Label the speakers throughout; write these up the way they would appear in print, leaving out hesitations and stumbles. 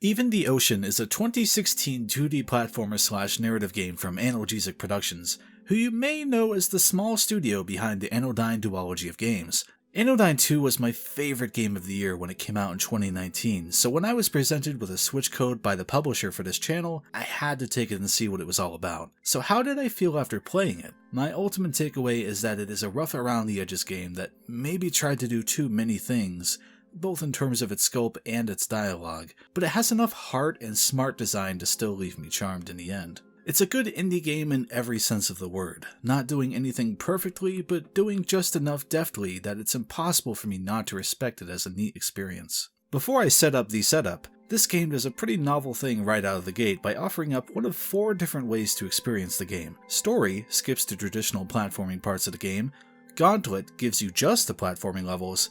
Speaker 1: Even the Ocean is a 2016 2D platformer / narrative game from Analgesic Productions, who you may know as the small studio behind the Anodyne duology of games. Anodyne 2 was my favorite game of the year when it came out in 2019, so when I was presented with a Switch code by the publisher for this channel, I had to take it and see what it was all about. So how did I feel after playing it? My ultimate takeaway is that it is a rough around the edges game that maybe tried to do too many things, both in terms of its scope and its dialogue, but it has enough heart and smart design to still leave me charmed in the end. It's a good indie game in every sense of the word, not doing anything perfectly, but doing just enough deftly that it's impossible for me not to respect it as a neat experience. Before I set up the setup, this game does a pretty novel thing right out of the gate by offering up one of 4 different ways to experience the game. Story skips the traditional platforming parts of the game, Gauntlet gives you just the platforming levels,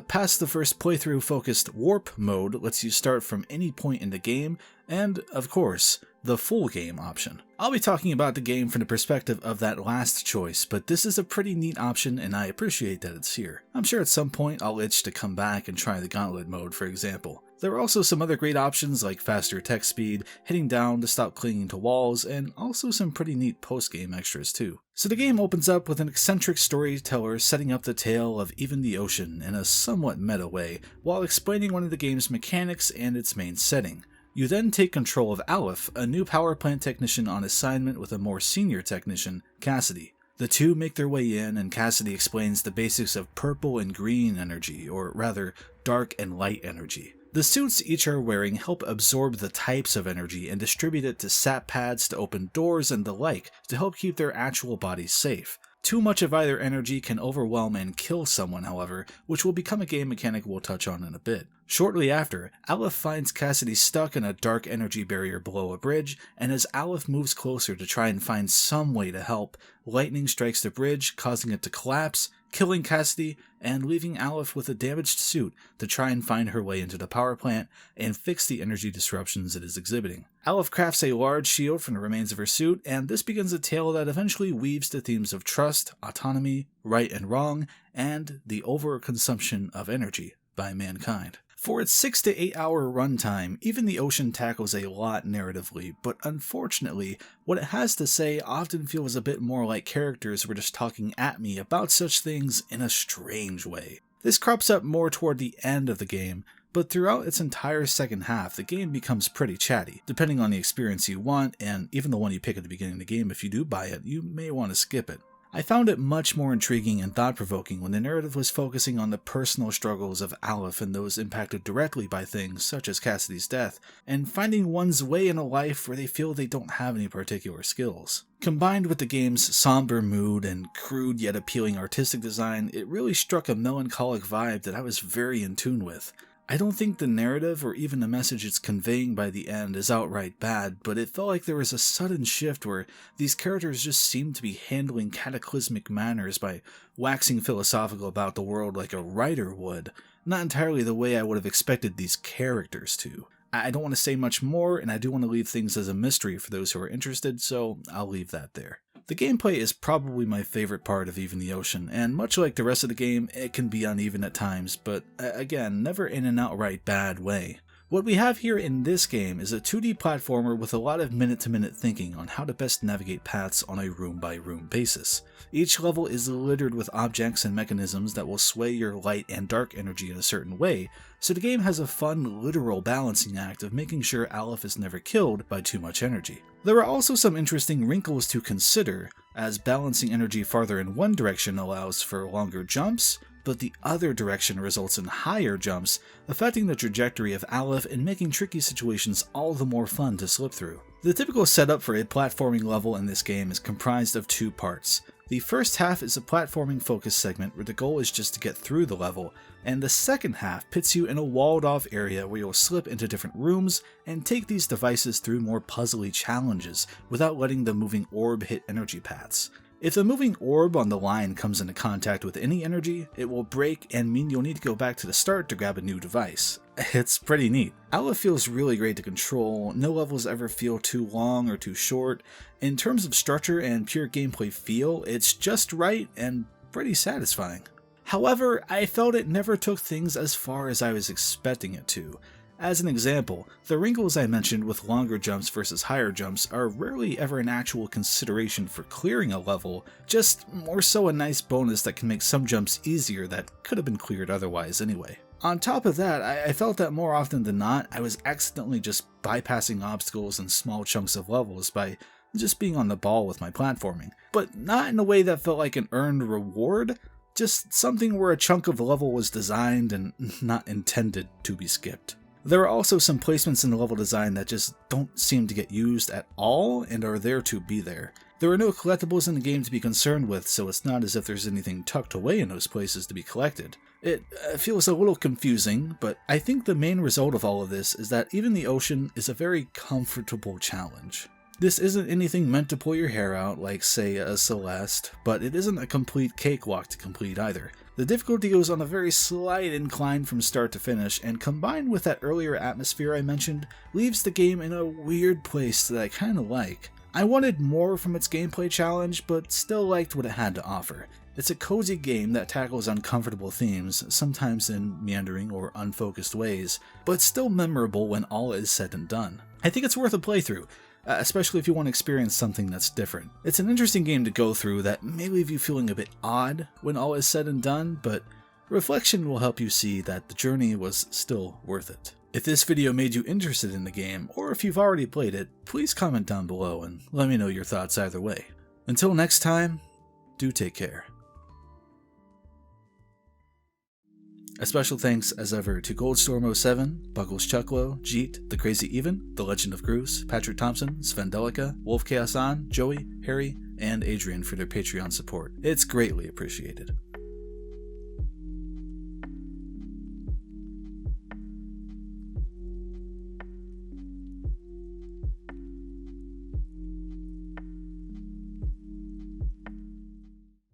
Speaker 1: past the first playthrough focused Warp mode lets you start from any point in the game, and, of course, the full game option. I'll be talking about the game from the perspective of that last choice, but this is a pretty neat option and I appreciate that it's here. I'm sure at some point I'll itch to come back and try the Gauntlet mode, for example. There are also some other great options like faster text speed, hitting down to stop clinging to walls, and also some pretty neat post-game extras too. So the game opens up with an eccentric storyteller setting up the tale of Even the Ocean in a somewhat meta way, while explaining one of the game's mechanics and its main setting. You then take control of Aleph, a new power plant technician on assignment with a more senior technician, Cassidy. The two make their way in and Cassidy explains the basics of purple and green energy, or rather, dark and light energy. The suits each are wearing help absorb the types of energy and distribute it to sap pads to open doors and the like to help keep their actual bodies safe. Too much of either energy can overwhelm and kill someone, however, which will become a game mechanic we'll touch on in a bit. Shortly after, Aleph finds Cassidy stuck in a dark energy barrier below a bridge, and as Aleph moves closer to try and find some way to help, lightning strikes the bridge, causing it to collapse, killing Cassidy, and leaving Aleph with a damaged suit to try and find her way into the power plant and fix the energy disruptions it is exhibiting. Aleph crafts a large shield from the remains of her suit, and this begins a tale that eventually weaves the themes of trust, autonomy, right and wrong, and the overconsumption of energy by mankind. For its 6 to 8 hour runtime, Even the Ocean tackles a lot narratively, but unfortunately, what it has to say often feels a bit more like characters were just talking at me about such things in a strange way. This crops up more toward the end of the game, but throughout its entire second half, the game becomes pretty chatty. Depending on the experience you want, and even the one you pick at the beginning of the game, if you do buy it, you may want to skip it. I found it much more intriguing and thought-provoking when the narrative was focusing on the personal struggles of Aleph and those impacted directly by things such as Cassidy's death, and finding one's way in a life where they feel they don't have any particular skills. Combined with the game's somber mood and crude yet appealing artistic design, it really struck a melancholic vibe that I was very in tune with. I don't think the narrative or even the message it's conveying by the end is outright bad, but it felt like there was a sudden shift where these characters just seemed to be handling cataclysmic matters by waxing philosophical about the world like a writer would, not entirely the way I would have expected these characters to. I don't want to say much more, and I do want to leave things as a mystery for those who are interested, so I'll leave that there. The gameplay is probably my favorite part of Even the Ocean, and much like the rest of the game, it can be uneven at times, but again, never in an outright bad way. What we have here in this game is a 2D platformer with a lot of minute-to-minute thinking on how to best navigate paths on a room-by-room basis. Each level is littered with objects and mechanisms that will sway your light and dark energy in a certain way, so the game has a fun, literal balancing act of making sure Aleph is never killed by too much energy. There are also some interesting wrinkles to consider, as balancing energy farther in one direction allows for longer jumps, but the other direction results in higher jumps, affecting the trajectory of Aleph and making tricky situations all the more fun to slip through. The typical setup for a platforming level in this game is comprised of 2 parts. The first half is a platforming focus segment where the goal is just to get through the level, and the second half pits you in a walled off area where you'll slip into different rooms and take these devices through more puzzly challenges without letting the moving orb hit energy paths. If the moving orb on the line comes into contact with any energy, it will break and mean you'll need to go back to the start to grab a new device. It's pretty neat. Aleph feels really great to control, no levels ever feel too long or too short. In terms of structure and pure gameplay feel, it's just right and pretty satisfying. However, I felt it never took things as far as I was expecting it to. As an example, the wrinkles I mentioned with longer jumps versus higher jumps are rarely ever an actual consideration for clearing a level, just more so a nice bonus that can make some jumps easier that could have been cleared otherwise anyway. On top of that, I felt that more often than not, I was accidentally just bypassing obstacles and small chunks of levels by just being on the ball with my platforming, but not in a way that felt like an earned reward, just something where a chunk of the level was designed and not intended to be skipped. There are also some placements in the level design that just don't seem to get used at all and are there to be there. There are no collectibles in the game to be concerned with, so it's not as if there's anything tucked away in those places to be collected. It feels a little confusing, but I think the main result of all of this is that even the ocean is a very comfortable challenge. This isn't anything meant to pull your hair out like, say, a Celeste, but it isn't a complete cakewalk to complete either. The difficulty goes on a very slight incline from start to finish, and combined with that earlier atmosphere I mentioned, leaves the game in a weird place that I kinda like. I wanted more from its gameplay challenge, but still liked what it had to offer. It's a cozy game that tackles uncomfortable themes, sometimes in meandering or unfocused ways, but still memorable when all is said and done. I think it's worth a playthrough, especially if you want to experience something that's different. It's an interesting game to go through that may leave you feeling a bit odd when all is said and done, but reflection will help you see that the journey was still worth it. If this video made you interested in the game, or if you've already played it, please comment down below and let me know your thoughts either way. Until next time, do take care. A special thanks as ever to Goldstorm07, Buggles Chucklow, Jeet, The Crazy Even, The Legend of Groose, Patrick Thompson, Sven Delica, Wolf Chaos On, Joey, Harry, and Adrian for their Patreon support. It's greatly appreciated.